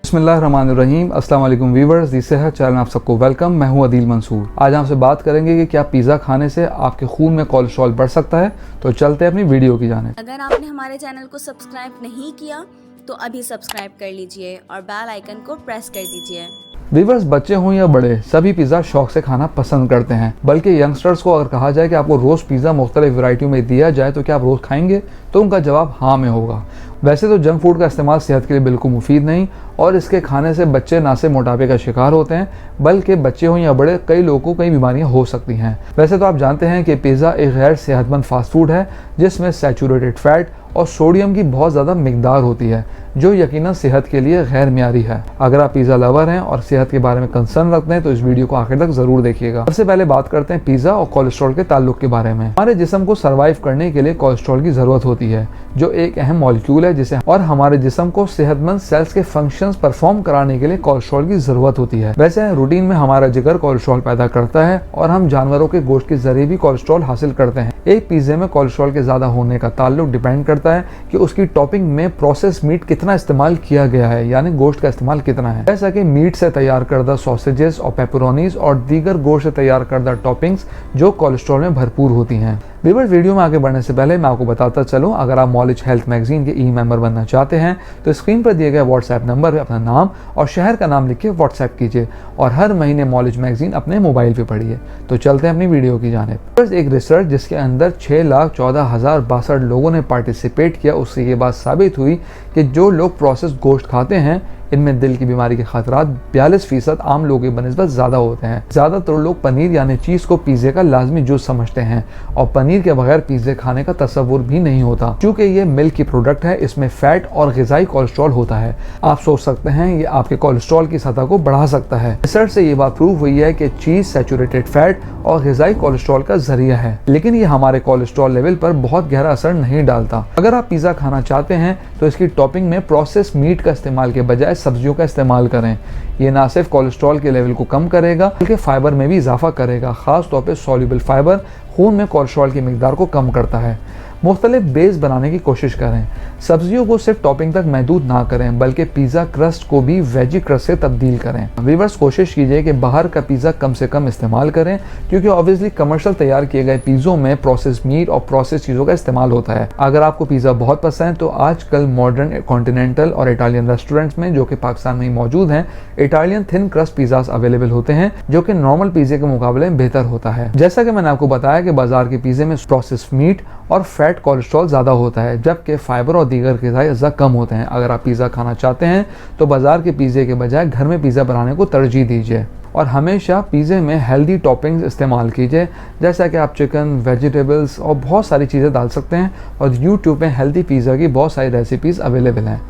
बिस्मिल्लाहिर्रहमानिर्रहीम। अस्सलाम वालेकुम व्यूअर्स, दी सेहत चैनल में आप सबको वेलकम। मैं हूं अदील मंसूर। आज आपसे बात करेंगे कि क्या पिज़्ज़ा खाने से आपके खून में कोलेस्ट्रॉल बढ़ सकता है। तो चलते हैं अपनी वीडियो की जानिब। अगर आपने हमारे चैनल को सब्सक्राइब नहीं किया तो अभी सब्सक्राइब कर लीजिए और बेल आइकन को प्रेस कर दीजिए। व्यूअर्स, बच्चे हों या बड़े, सभी पिज़्ज़ा शौक से खाना पसंद करते हैं। बल्कि यंगस्टर्स को अगर कहा जाए कि आपको रोज़ पिज़्ज़ा मुख्तलिफ वैरायटियों में दिया जाए तो क्या आप रोज़ खाएंगे, तो उनका जवाब हाँ में होगा। वैसे तो जंक फूड का इस्तेमाल सेहत के लिए बिल्कुल मुफीद नहीं, और इसके खाने से बच्चे ना सिर्फ मोटापे का शिकार होते हैं बल्कि बच्चे हों या बड़े, कई लोगों को कई बीमारियां हो सकती हैं। वैसे तो आप जानते हैं कि पिज़्ज़ा एक गैर सेहतमंद फास्ट फूड है जिसमें सैचुरेटेड फैट और सोडियम की बहुत ज़्यादा मिकदार होती है, जो यकीनन सेहत के लिए गैर मियारी है। अगर आप पिज़्ज़ा लवर हैं और सेहत के बारे में कंसर्न रखते हैं तो इस वीडियो को आखिर तक ज़रूर देखिएगा। सबसे पहले बात करते हैं पिज़्ज़ा और कोलेस्ट्रॉल के ताल्लुक के बारे में। हमारे जिस्म को सर्वाइव करने के लिए कोलेस्ट्रॉल की ज़रूरत होती है, जो एक अहम मॉलिक्यूल है जिसे, और हमारे जिस्म को सेहतमंद सेल्स के फंक्शंस परफॉर्म कराने के लिए कोलेस्ट्रॉल की ज़रूरत होती है। वैसे रूटीन में हमारा जिगर कोलेस्ट्रॉल पैदा करता है और हम जानवरों के गोश्त के जरिए भी कोलेस्ट्रॉल हासिल करते हैं। एक पिज़्ज़े में कोलेस्ट्रॉल के ज़्यादा होने का ताल्लुक डिपेंड करता है कि उसकी टॉपिंग में प्रोसेस मीट कितना इस्तेमाल किया गया है, यानी गोश्त का इस्तेमाल कितना है। जैसा कि मीट से तैयार करदा सॉसेजेस और पेपरोनीज और दीगर गोश्त से तैयार करदा टॉपिंग्स जो कोलेस्ट्रॉल में भरपूर होती हैं। व्यूअर्स, वीडियो में आगे बढ़ने से पहले मैं आपको बताता चलूं, अगर आप नॉलेज हेल्थ मैगजीन के मेंबर बनना चाहते हैं तो स्क्रीन पर दिए गए व्हाट्सएप नंबर पर अपना नाम और शहर का नाम लिख के व्हाट्सएप कीजिए और हर महीने नॉलेज मैगजीन अपने मोबाइल पे पढ़िए। तो चलते हैं अपनी वीडियो की जानिब। एक रिसर्च जिसके अंदर 6,14,062 लोगों ने पार्टिसिपेट किया, उससे ये बात साबित हुई कि जो लोग प्रोसेस गोश्त खाते हैं इनमें दिल की बीमारी के खतरात 42% आम लोगों की बनिस्बत ज़्यादा होते हैं। ज़्यादातर लोग पनीर यानी चीज़ को पिज़्ज़े का लाजमी जुज़ समझते हैं और पनीर के बगैर पिज़्ज़े खाने का तस्वुर भी नहीं होता, क्योंकि ये मिल्क की प्रोडक्ट है। इसमें फैट और ग़िज़ाई कोलेस्ट्रॉल होता है। आप सोच सकते हैं ये आपके कोलेस्ट्रॉल की सतह को बढ़ा सकता है। रिसर्च से ये बात प्रूव हुई है कि चीज़ सैचुरेटेड फैट और ग़िज़ाई कोलेस्ट्रॉल का जरिया है, लेकिन ये हमारे कोलेस्ट्रॉल लेवल पर बहुत गहरा असर नहीं डालता। अगर आप पिज़्ज़ा खाना चाहते हैं तो इसकी टॉपिंग में प्रोसेस मीट का इस्तेमाल के बजाय सब्जियों का इस्तेमाल करें। ये ना सिर्फ कोलेस्ट्रॉल के लेवल को कम करेगा बल्कि फाइबर में भी इजाफा करेगा। खास तौर पे सॉल्युबल फाइबर खून में कोलेस्ट्रॉल की मिकदार को कम करता है। मुख्तलिफ बेस बनाने की कोशिश करें। सब्जियों को सिर्फ टॉपिंग तक महदूद ना करें बल्कि पिज़्ज़ा क्रस्ट को भी वेजी क्रस्ट से तब्दील करें। व्यूअर्स, कोशिश कीजिए कि बाहर का पिज़्ज़ा कम से कम इस्तेमाल करें, क्योंकि ऑब्वियसली कमर्शियल तैयार किए गए पिज़्ज़ों में प्रोसेस मीट और प्रोसेस चीज़ों का इस्तेमाल होता है। अगर आपको पिज़्ज़ा बहुत पसंद है तो आजकल मॉडर्न कॉन्टिनेंटल और इटालियन रेस्टोरेंट्स में, जो कि पाकिस्तान में ही मौजूद हैं, Italian thin crust pizzas available होते हैं, जो कि नॉर्मल पिज़्ज़े के मुकाबले में बेहतर होता है। जैसा कि मैंने आपको बताया कि बाजार के पिज़्ज़े में प्रोसेस मीट और फैट कोलेस्ट्रॉल ज़्यादा होता है, जबकि फाइबर और दीगर ग़िज़ाई अज़्ज़ा कम होते हैं। अगर आप पिज़्ज़ा खाना चाहते हैं तो बाजार के पिज़्ज़े के बजाय घर में पिज़्ज़ा बनाने को तरजीह दीजिए और हमेशा पिज़्ज़े में हेल्दी टॉपिंग्स इस्तेमाल कीजिए, जैसा कि आप चिकन, वेजिटेबल्स और बहुत सारी चीज़ें डाल सकते हैं। और यूट्यूब में हेल्दी पिज़्ज़ा की बहुत सारी रेसिपीज़ अवेलेबल हैं।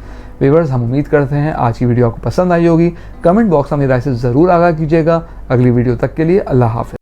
व्यूअर्स, हम उम्मीद करते हैं आज की वीडियो आपको पसंद आई होगी। कमेंट बॉक्स में अपनी राय से ज़रूर आगाह कीजिएगा। अगली वीडियो तक के लिए अल्लाह हाफ़िज़।